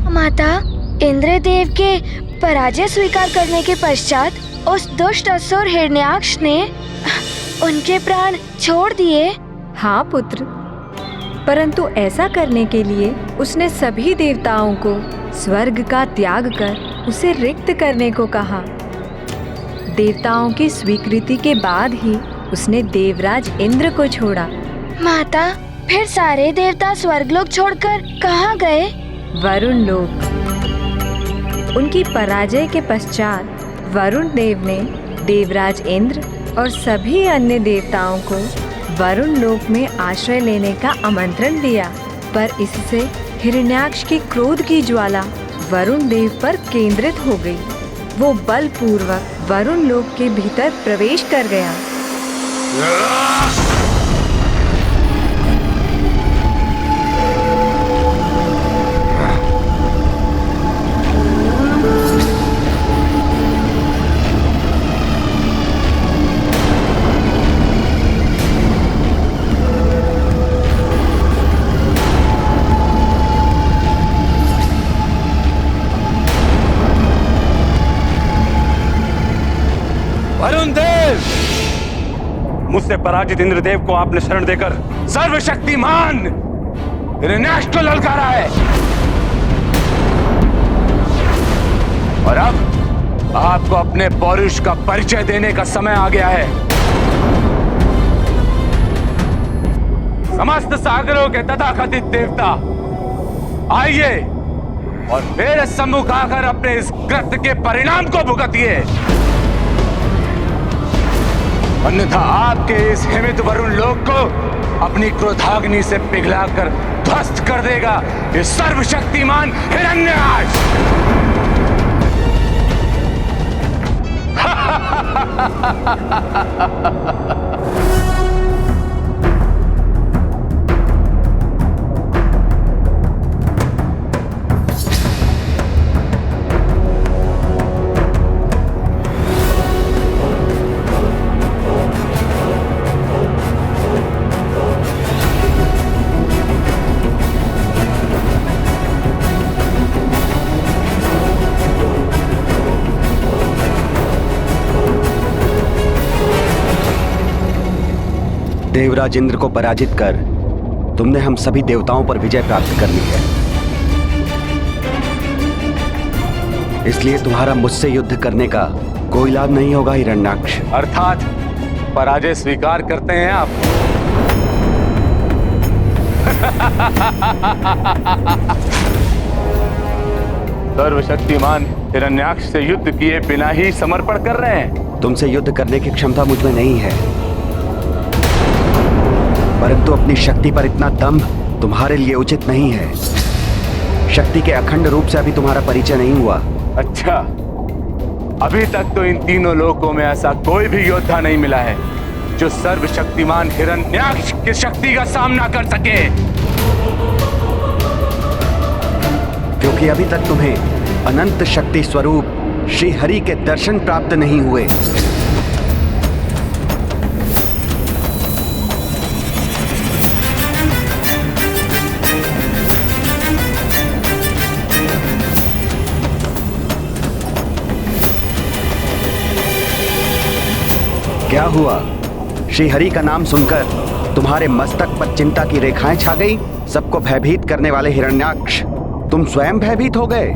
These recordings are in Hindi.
माता, इंद्रदेव के पराजय स्वीकार करने के पश्चात उस दुष्ट असुर हिरण्याक्ष ने उनके प्राण छोड़ दिए। हाँ पुत्र, परंतु ऐसा करने के लिए उसने सभी देवताओं को स्वर्ग का त्याग कर उसे रिक्त करने को कहा। देवताओं की स्वीकृति के बाद ही उसने देवराज इंद्र को छोड़ा। माता, फिर सारे देवता स्वर्गलोक छोड़कर कहाँ गए? वरुण लोक। उनकी पराजय के पश्चात वरुण देव ने देवराज इंद्र और सभी अन्य देवताओं को वरुण लोक में आश्रय लेने का आमंत्रण दिया, पर इससे हिरण्याक्ष की क्रोध की ज्वाला वरुण देव पर केंद्रित हो गई। वो बलपूर्वक वरुण लोक के भीतर प्रवेश कर गया। वरुण देव, मुझसे पराजित इंद्रदेव को आपने शरण देकर सर्वशक्तिमान हिरण्याक्ष को ललकारा है, और अब आपको अपने पौरुष का परिचय देने का समय आ गया है। समस्त सागरों के तथाकथित देवता, आइए और मेरे सम्मुख आकर अपने इस कृत्य के परिणाम को भुगतिए, अन्यथा आपके इस हिमित वरुण लोक को अपनी क्रोधाग्नि से पिघलाकर ध्वस्त कर देगा ये सर्वशक्तिमान हिरण्याक्ष। देवराज इंद्र को पराजित कर तुमने हम सभी देवताओं पर विजय प्राप्त कर ली है, इसलिए तुम्हारा मुझसे युद्ध करने का कोई लाभ नहीं होगा हिरण्याक्ष। अर्थात पराजय स्वीकार करते हैं आप? सर्वशक्तिमान हिरण्याक्ष से युद्ध किए बिना ही समर्पण कर रहे हैं? तुमसे युद्ध करने की क्षमता मुझ में नहीं है, परंतु अपनी शक्ति पर इतना दंभ तुम्हारे लिए उचित नहीं है। शक्ति के अखंड रूप से अभी तुम्हारा परिचय नहीं हुआ। अच्छा, अभी तक तो इन तीनों लोकों में ऐसा कोई भी योद्धा नहीं मिला है जो सर्वशक्तिमान हिरण्याक्ष की शक्ति का सामना कर सके, क्योंकि अभी तक तुम्हें अनंत शक्ति स्वरूप श्री हरि के दर्शन प्राप्त नहीं हुए। क्या हुआ? श्री हरि का नाम सुनकर तुम्हारे मस्तक पर चिंता की रेखाएं छा गई? सबको भयभीत करने वाले हिरण्याक्ष, तुम स्वयं भयभीत हो गए।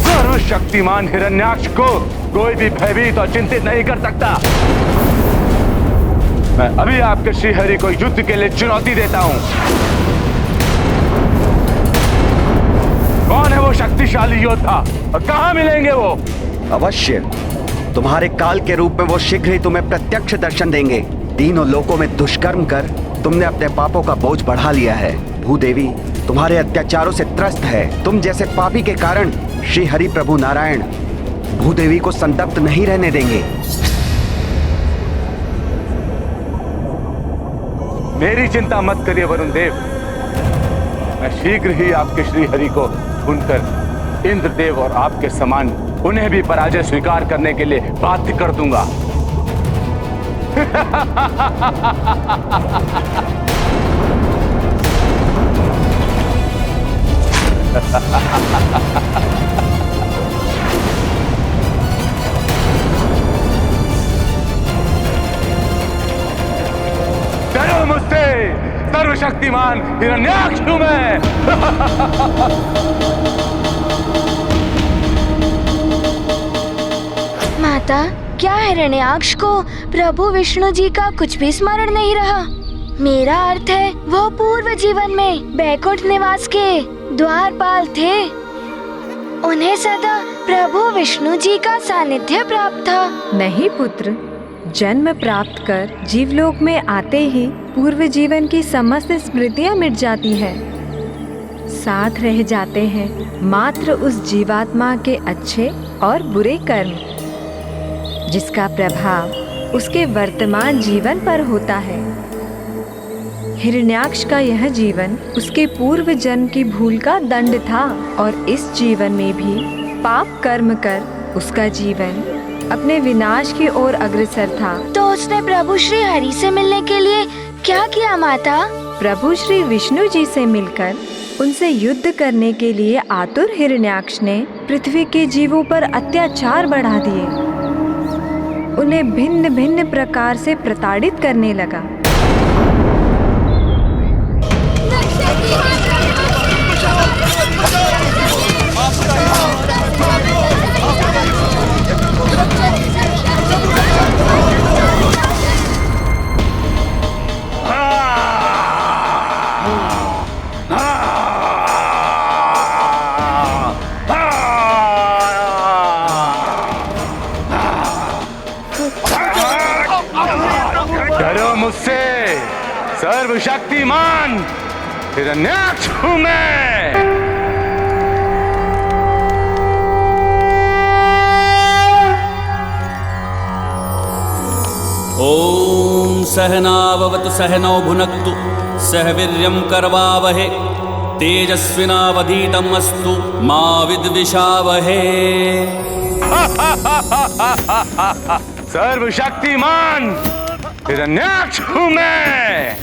सर्वशक्तिमान हिरण्याक्ष को कोई भी भयभीत और चिंतित नहीं कर सकता। मैं अभी आपके श्री हरि को युद्ध के लिए चुनौती देता हूं। कौन है वो शक्तिशाली योद्धा और कहां मिलेंगे वो? अवश्य, तुम्हारे काल के रूप में वो शीघ्र ही तुम्हें प्रत्यक्ष दर्शन देंगे। तीनों लोकों में दुष्कर्म कर तुमने अपने पापों का बोझ बढ़ा लिया है। भूदेवी तुम्हारे अत्याचारों से त्रस्त है। तुम जैसे पापी के कारण श्री हरि प्रभु नारायण भूदेवी को संतप्त नहीं रहने देंगे। मेरी चिंता मत करिए वरुण देव, मैं शीघ्र ही आपके श्री हरि को ढूंढकर इंद्रदेव और आपके समान उन्हें भी पराजय स्वीकार करने के लिए बाध्य कर दूंगा। डरो मुझसे, सर्वशक्तिमान हिरण्याक्ष हूं मैं। माता, क्या हिरण्याक्ष को प्रभु विष्णु जी का कुछ भी स्मरण नहीं रहा? मेरा अर्थ है वो पूर्व जीवन में बैकुंठ निवास के द्वारपाल थे। उन्हें सदा प्रभु विष्णु जी का सानिध्य प्राप्त था। नहीं पुत्र, जन्म प्राप्त कर जीवलोक में आते ही पूर्व जीवन की समस्त स्मृतियां मिट जाती है। साथ रह जाते हैं मात्र उस जीवात्मा के अच्छे और बुरे कर्म, जिसका प्रभाव उसके वर्तमान जीवन पर होता है। हिरण्याक्ष का यह जीवन उसके पूर्व जन्म की भूल का दंड था और इस जीवन में भी पाप कर्म कर उसका जीवन अपने विनाश की ओर अग्रसर था। तो उसने प्रभु श्री हरि से मिलने के लिए क्या किया माता? प्रभु श्री विष्णु जी से मिलकर उनसे युद्ध करने के लिए आतुर हिरण्याक्ष ने पृथ्वी के जीवों पर अत्याचार बढ़ा दिए। उन्हें भिन्न भिन्न प्रकार से प्रताड़ित करने लगा। डरो मुझसे, सर्वशक्तिमान हिरण्याक्ष हूं मैं। ओम सहनाववतु सहनौ भुनक्तु सह वीर्यं करवावहे तेजस्विनावधीतम् अस्तु मा विद्विषावहे। सर्वशक्तिमान हिरण्याक्ष हूं मैं।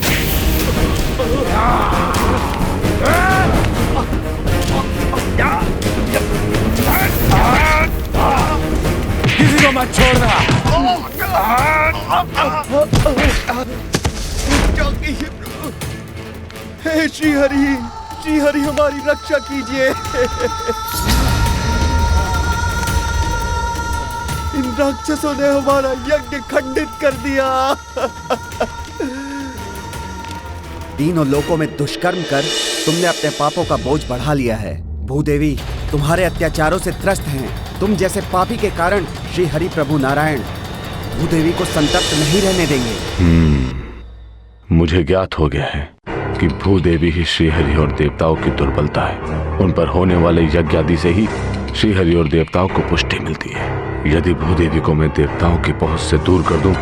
किसी को मत छोड़ना। हे श्री हरि हमारी रक्षा कीजिए। इन राक्षसों ने हमारा यज्ञ खंडित कर दिया। तीनों लोकों में दुष्कर्म कर तुमने अपने पापों का बोझ बढ़ा लिया है। भूदेवी तुम्हारे अत्याचारों से त्रस्त हैं। तुम जैसे पापी के कारण श्री हरि प्रभु नारायण भूदेवी को संतप्त नहीं रहने देंगे। मुझे ज्ञात हो गया है कि भूदेवी ही श्रीहरि और देवताओं की दुर्बलता है। उन पर होने वाले यज्ञ आदि से ही श्रीहरि और देवताओं को पुष्टि मिलती है। यदि भूदेवी को मैं देवताओं की पहुंच से दूर कर दूं,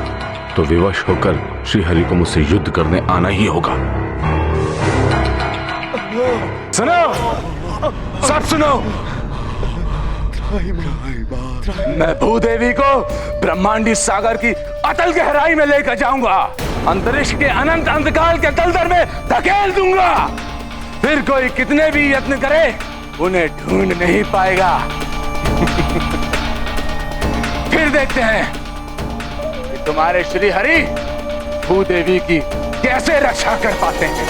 तो विवश होकर श्रीहरि को मुझसे युद्ध करने आना ही होगा। सुनो, सब सुनो। मैं भूदेवी को ब्रह्मांडी सागर की अतल गहराई में लेकर जाऊंगा। अंतरिक्ष के अनंत अंधकार के दलदल में धकेल दूंगा। फिर कोई कितने भी यत्न करे उन्हें ढूंढ नहीं पाएगा। फिर देखते हैं कि तुम्हारे श्री हरि भूदेवी की कैसे रक्षा कर पाते हैं।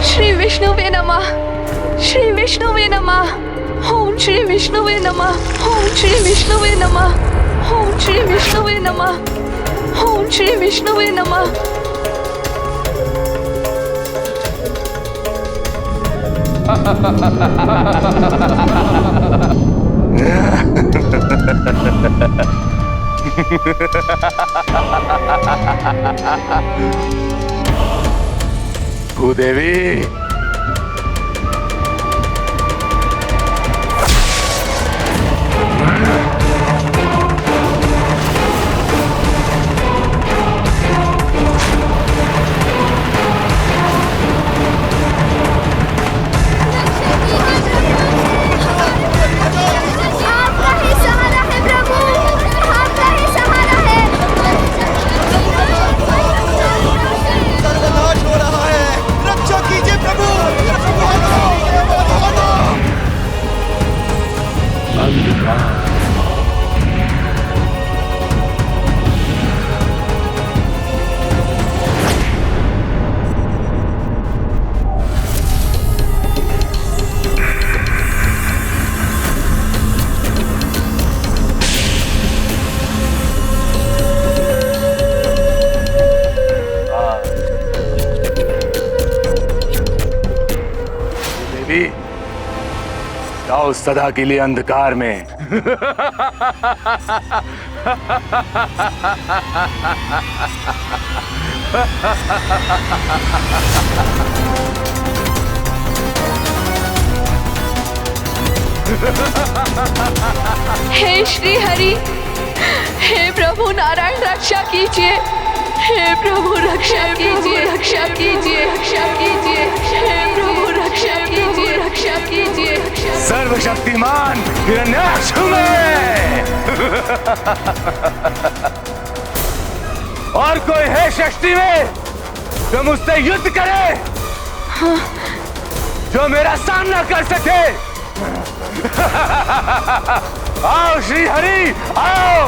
श्री विष्णुवे नमः। श्री विष्णुवे नमः। ओम श्री विष्णुवे नमः। ओम श्री विष्णुवे नमः। ओम श्री विष्णुवे नमः। ओम श्री विष्णुवे नमः। भूदेवी, देवी, जाओ सदा के लिए अंधकार में। हे श्री हरि, हे प्रभु नारायण रक्षा कीजिए। हे प्रभु रक्षा कीजिए, रक्षा कीजिए, रक्षा कीजिए। हे प्रभु रक्षा कीजिए, रक्षा कीजिए। सर्वशक्तिमान हिरण्याक्ष में और कोई है शक्ति में जो मुझसे युद्ध करे, जो मेरा सामना कर सके? आओ श्री हरि, आओ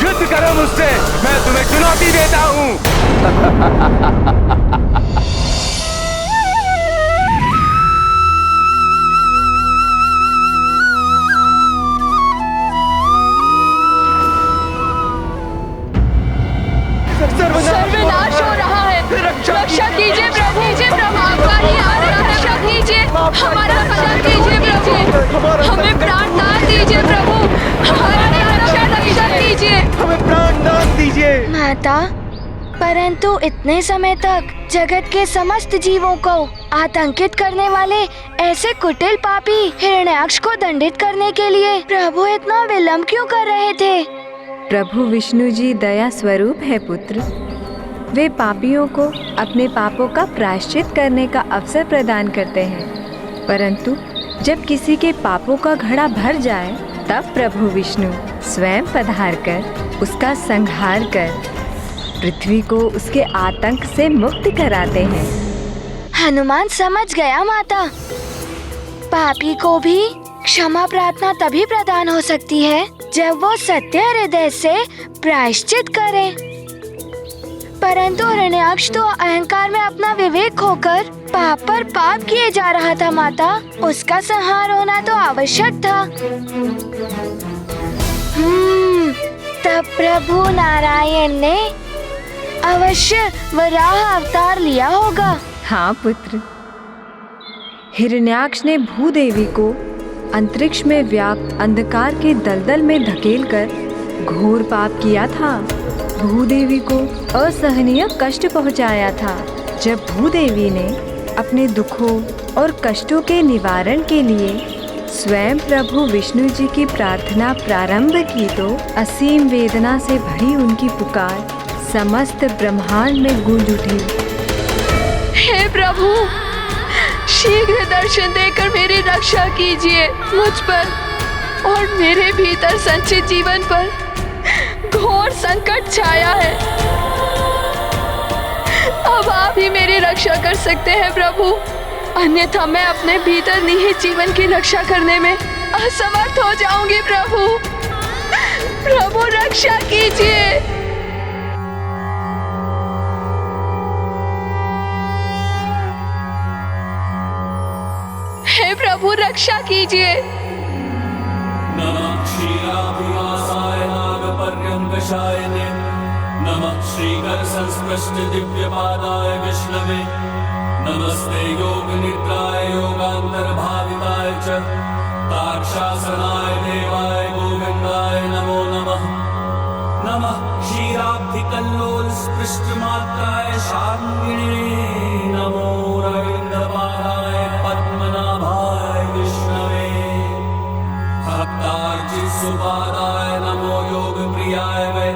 युद्ध करो मुझसे, मैं तुम्हें चुनौती देता हूं। सर्वनाश हो रहा है। रक्षा कीजिए प्रभु, आपका ही आ रहा है। रक्षा कीजिए, हमारा रक्षा कीजिए प्रभु, हमें प्राण दान दीजिए प्रभु, हमारी रक्षा कीजिए, हमें प्राण दान दीजिए। माता, परंतु इतने समय तक जगत के समस्त जीवों को आतंकित करने वाले ऐसे कुटिल पापी हिरण्याक्ष को दंडित करने के लिए प्रभु इतना विलंब क्यों कर रहे थे? प्रभु विष्णु जी दया स्वरूप है पुत्र। वे पापियों को अपने पापों का प्रायश्चित करने का अवसर प्रदान करते हैं, परंतु जब किसी के पापों का घड़ा भर जाए तब प्रभु विष्णु स्वयं पधार कर उसका संहार कर पृथ्वी को उसके आतंक से मुक्त कराते हैं। हनुमान समझ गया माता। पापी को भी क्षमा प्रार्थना तभी प्रदान हो सकती है जब वो सत्य हृदय से प्रायश्चित करे। परंतु हिरण्याक्ष तो अहंकार में अपना विवेक खोकर पाप पर पाप किए जा रहा था माता। उसका संहार होना तो आवश्यक था। तब प्रभु नारायण ने अवश्य वराह अवतार लिया होगा। हाँ पुत्र, हिरण्याक्ष ने भूदेवी को अंतरिक्ष में व्याप्त अंधकार के दलदल में धकेलकर घोर पाप किया था। भूदेवी को असहनीय कष्ट पहुंचाया था। जब भूदेवी ने अपने दुखों और कष्टों के निवारण के लिए स्वयं प्रभु विष्णु जी की प्रार्थना प्रारंभ की तो असीम वेदना से भरी उनकी पुकार समस्त ब्रह्मांड में गूंज उठी। हे प्रभु, शीघ्र दर्शन देकर मेरी रक्षा कीजिए। मुझ पर और मेरे भीतर संचित जीवन पर घोर संकट छाया है। अब आप ही मेरी रक्षा कर सकते हैं प्रभु, अन्यथा मैं अपने भीतर निहित जीवन की रक्षा करने में असमर्थ हो जाऊंगी। प्रभु रक्षा कीजिए। हे प्रभु रक्षा कीजिए। नमः क्षीराभिवासाय नागपर्यङ्कशायने, नमः श्रीकर संस्पृष्ट दिव्यपादाय विष्णवे, नमस्ते योग निद्राय योगान्तर्भाविताय च ताक्षासनाय देवाय गोविन्दाय नमो नमः। नमः क्षीराब्धिकल्लोल स्पृष्टमात्राय शार्ङ्गिणे, नमो रविन्द्रपादाय पद्मनाभाय विष्णवे, भक्तार्चित सुपादाय नमो योग प्रियाय वै,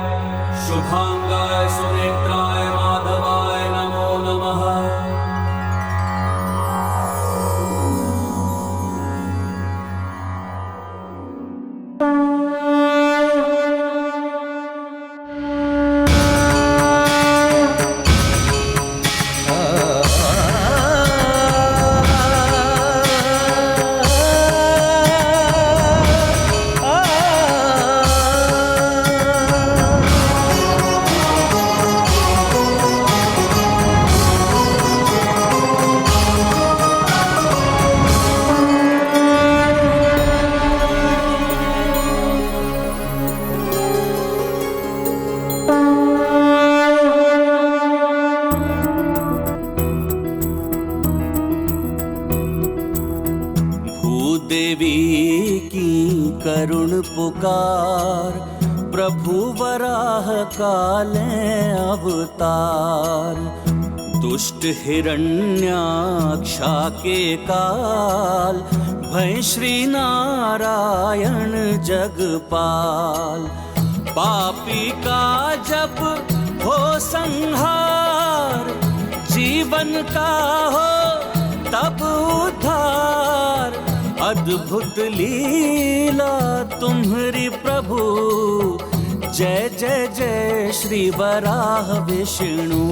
शुभांगाय सुनेत्राय माधवाय नमो नमः। करुण पुकार, प्रभु वराह काले अवतार। दुष्ट हिरण्याक्षा के काल, भय श्री नारायण जगपाल। पापी का जब हो संहार, जीवन का हो तब उद्धार। अद्भुत लीला तुम्हारी प्रभु, जय जय जय श्री वराह विष्णु।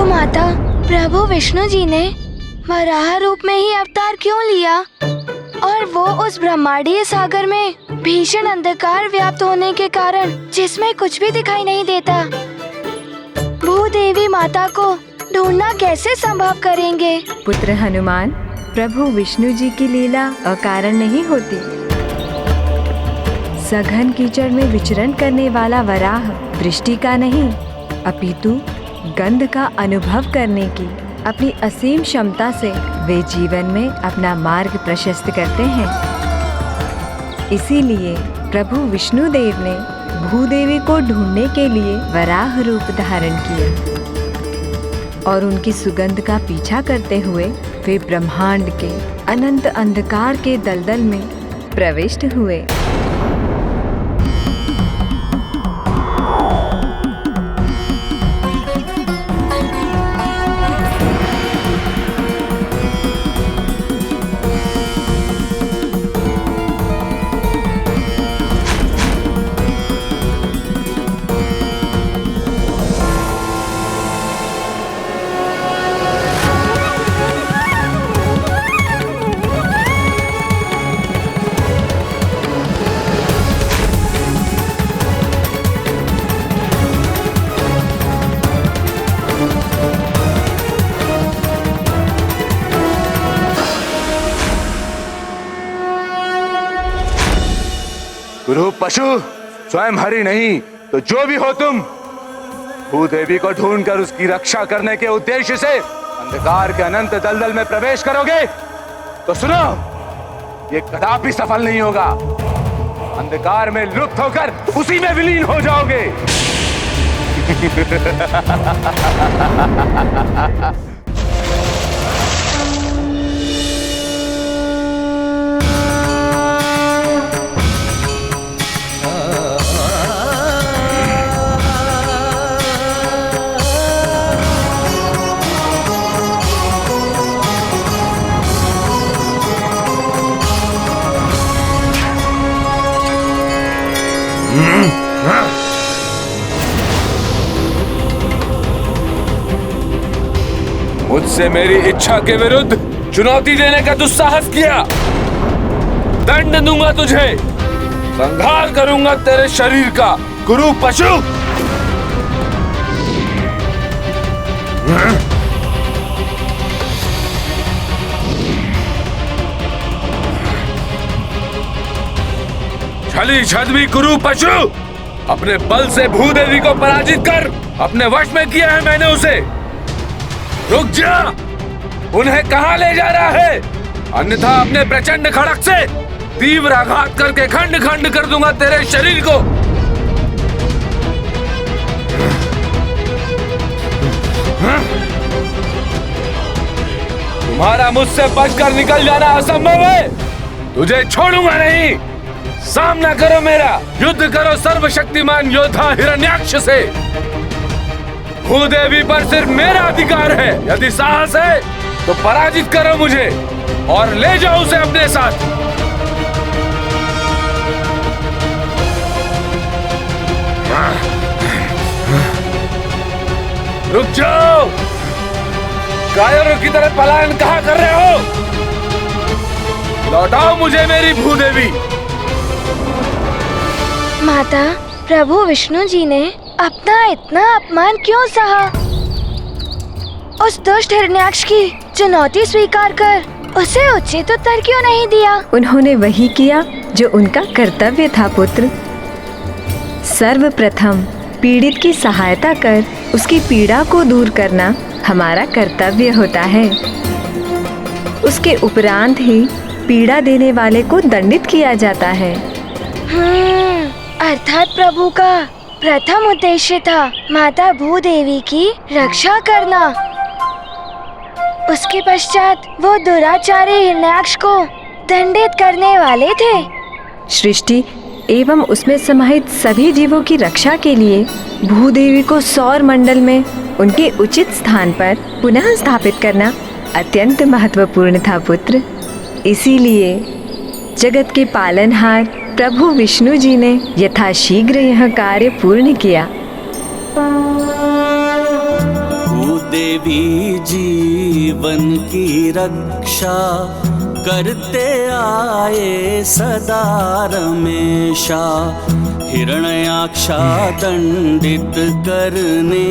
माता, प्रभु विष्णु जी ने वराह रूप में ही अवतार क्यों लिया, और वो उस ब्रह्मांडीय सागर में भीषण अंधकार व्याप्त होने के कारण जिसमें कुछ भी दिखाई नहीं देता, भूदेवी माता को ढूंढना कैसे संभव करेंगे? पुत्र हनुमान, प्रभु विष्णु जी की लीला अकारण नहीं होती। सघन कीचड़ में विचरण करने वाला वराह दृष्टि का नहीं, अपितु गंध का अनुभव करने की अपनी असीम क्षमता से वे जीवन में अपना मार्ग प्रशस्त करते हैं। इसीलिए प्रभु विष्णु देव ने भूदेवी को ढूंढने के लिए वराह रूप धारण किया और उनकी सुगंध का पीछा करते हुए वे ब्रह्मांड के अनंत अंधकार के दलदल में प्रविष्ट हुए। गुरु पशु, स्वयं हरि नहीं तो जो भी हो तुम, भूदेवी को ढूंढकर उसकी रक्षा करने के उद्देश्य से अंधकार के अनंत दलदल में प्रवेश करोगे तो सुनो, ये कदापि सफल नहीं होगा। अंधकार में लुप्त होकर उसी में विलीन हो जाओगे। मुझसे मेरी इच्छा के विरुद्ध चुनौती देने का दुस्साहस किया, दंड दूंगा तुझे, संहार करूंगा तेरे शरीर का, गुरु पशु। छली छद्मी गुरु पशु, अपने बल से भूदेवी को पराजित कर अपने वश में किया है मैंने उसे। रुक जा, उन्हें कहां ले जा रहा है? अन्यथा अपने प्रचंड खड़क से तीव्र आघात करके खंड खंड कर दूंगा तेरे शरीर को। तुम्हारा मुझसे बचकर निकल जाना असंभव है, तुझे छोड़ूंगा नहीं। सामना करो मेरा, युद्ध करो सर्वशक्तिमान योद्धा हिरण्याक्ष से। भूदेवी पर सिर्फ मेरा अधिकार है। यदि साहस है तो पराजित करो मुझे और ले जाओ उसे अपने साथ। रुक जाओ, कायरों की तरह पलायन कहाँ कर रहे हो? लौटाओ मुझे मेरी भूदेवी। माता, प्रभु विष्णु जी ने अपना इतना अपमान क्यों सहा? उस दुष्ट हिरण्याक्ष की चुनौती स्वीकार कर उसे उचित उत्तर क्यों नहीं दिया? उन्होंने वही किया जो उनका कर्तव्य था पुत्र। सर्वप्रथम पीड़ित की सहायता कर उसकी पीड़ा को दूर करना हमारा कर्तव्य होता है। उसके उपरांत ही पीड़ा देने वाले को दंडित किया जाता है। अर्थात प्रभु का प्रथम उद्देश्य था माता भूदेवी की रक्षा करना। उसके पश्चात वो दुराचारी हिरण्याक्ष को दंडित करने वाले थे। सृष्टि एवं उसमें समाहित सभी जीवों की रक्षा के लिए भूदेवी को सौर मंडल में उनके उचित स्थान पर पुनः स्थापित करना अत्यंत महत्वपूर्ण था पुत्र। इसीलिए जगत के पालनहार प्रभु विष्णु जी ने यथाशीघ्र यह कार्य पूर्ण किया। भूदेवी जीवन की रक्षा करते आए सदा रमेशा। हिरण्याक्षा दंडित करने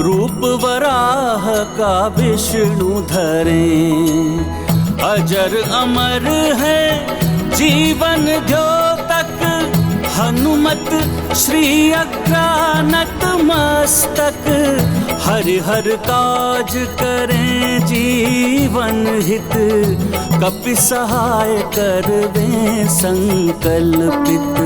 रूप वराह का विष्णु धरे। अजर अमर है जीवन द्योतक, हनुमत श्री अग्रानत मस्तक। हरिहर काज करें जीवन हित, कपि सहाय करवे संकल्पित।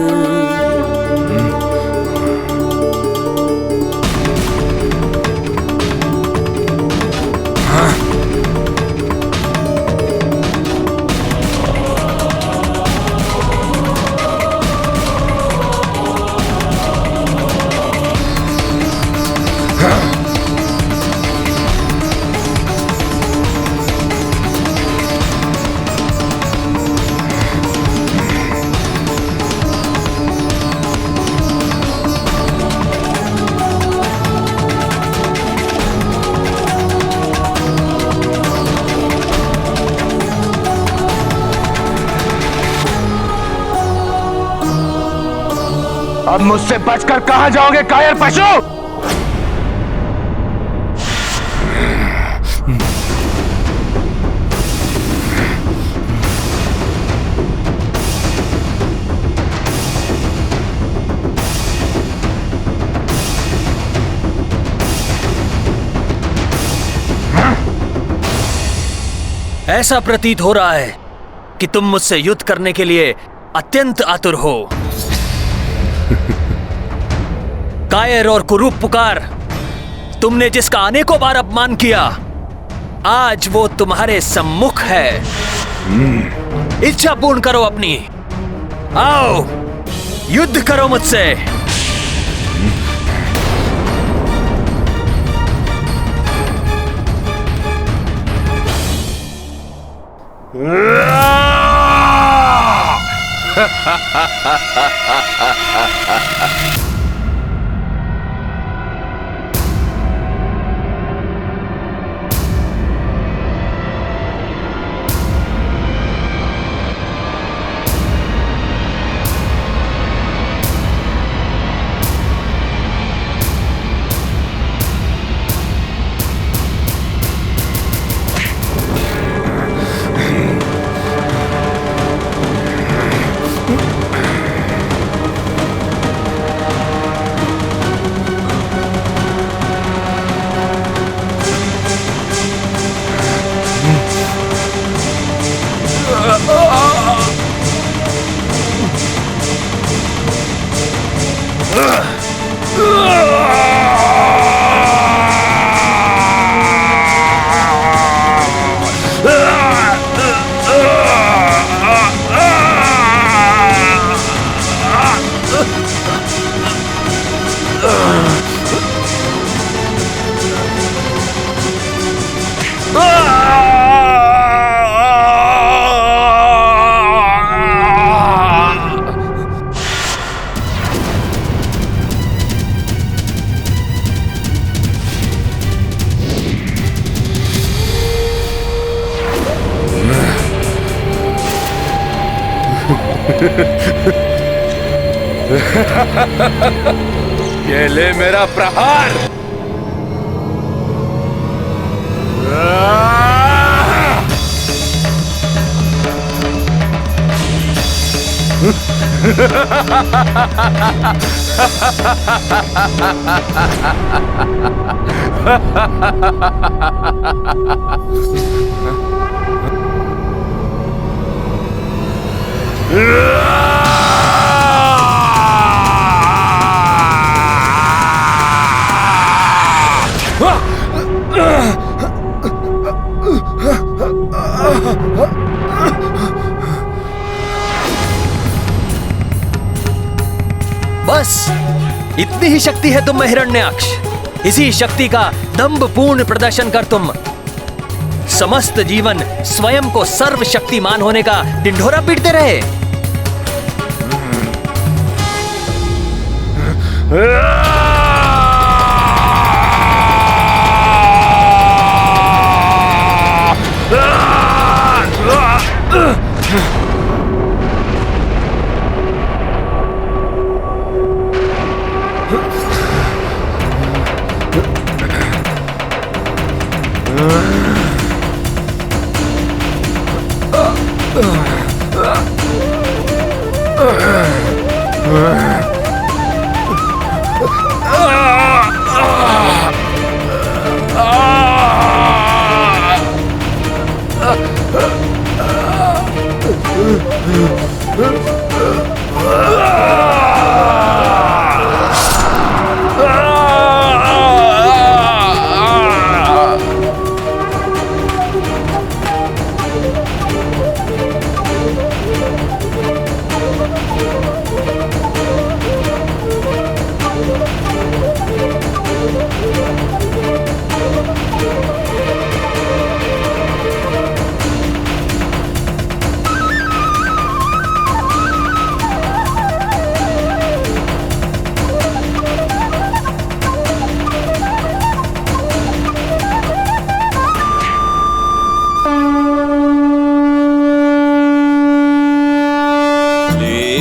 अब मुझसे बचकर कहां जाओगे कायर पशु? ऐसा प्रतीत हो रहा है कि तुम मुझसे युद्ध करने के लिए अत्यंत आतुर हो। कायर और कुरूप पुकार, तुमने जिसका अनेकों बार अपमान किया, आज वो तुम्हारे सम्मुख है। इच्छा पूर्ण करो अपनी, आओ युद्ध करो मुझसे। ये ले मेरा प्रहार। बस इतनी ही शक्ति है तुम में हिरण्याक्ष। इसी शक्ति का दंभपूर्ण प्रदर्शन कर तुम समस्त जीवन स्वयं को सर्वशक्तिमान होने का ढिंढोरा पीटते रहे।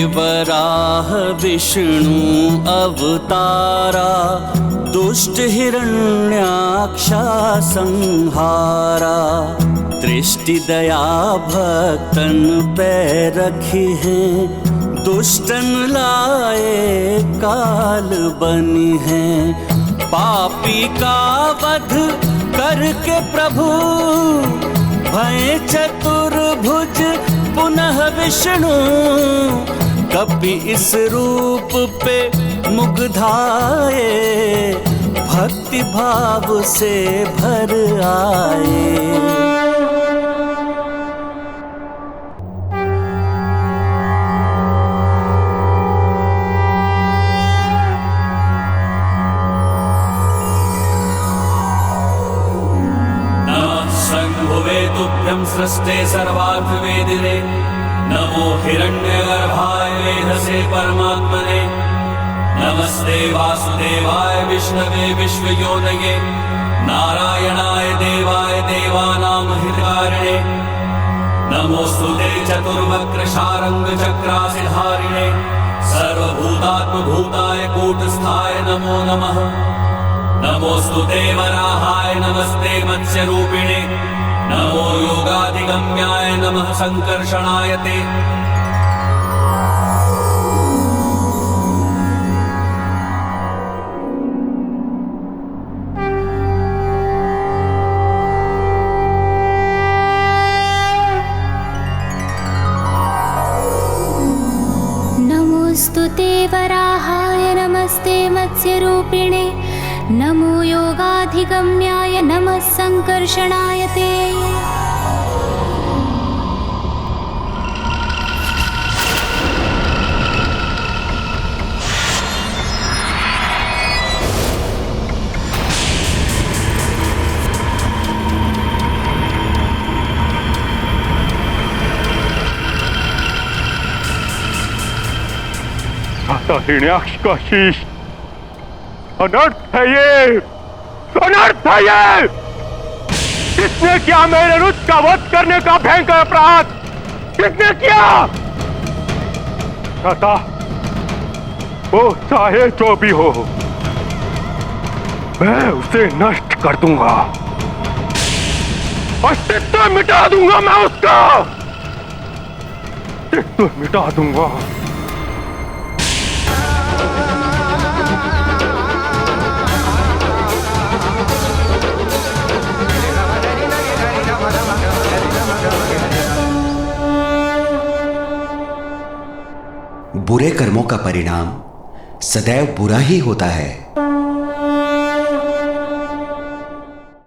वराह विष्णु अवतारा दुष्ट हिरण्याक्षा संहारा। दृष्टि दया भक्तन पे रखी है दुष्टन लाए काल बनी है। पापी का वध करके प्रभु भय चतुर्भुज पुनः विष्णु। कभी इस रूप पे मुग्धाए भक्ति भाव से भर आए। शंभुवे तुभ्यं सृष्टे सर्वार्थ वेदिने। नमो हिरण्यगर्भाय वेधसे परमात्मने। नमस्ते वासुदेवाय विष्णवे विश्वयोनये। नारायणाय देवाय देवानां हितकारिणे। नमोस्तुते चतुर्वक्र शारंग चक्रासिधारिणे। सर्वभूतात्मभूताय कूटस्थाय नमो नमः। नमोस्तुते वराहाय नमस्ते मत्स्यरूपिणे। नमो योगाधिगम्याय नमः संकर्षणाय ते। नमोस्तुते वराहाय नमस्ते मत्स्यरूपिणे। नमो योगाधिगम्याय नमः संकर्षणाय ते। हिरण्याक्ष का शीश अनर्थ है ये, अनर्थ है ये। किसने किया मेरे रुद्र का वध करने का भयंकर अपराध? किसने किया? कहता वो चाहे जो भी हो, मैं उसे नष्ट कर दूंगा, अस्तित्व मिटा दूंगा, मैं उसका अस्तित्व मिटा दूंगा। बुरे कर्मों का परिणाम सदैव बुरा ही होता है।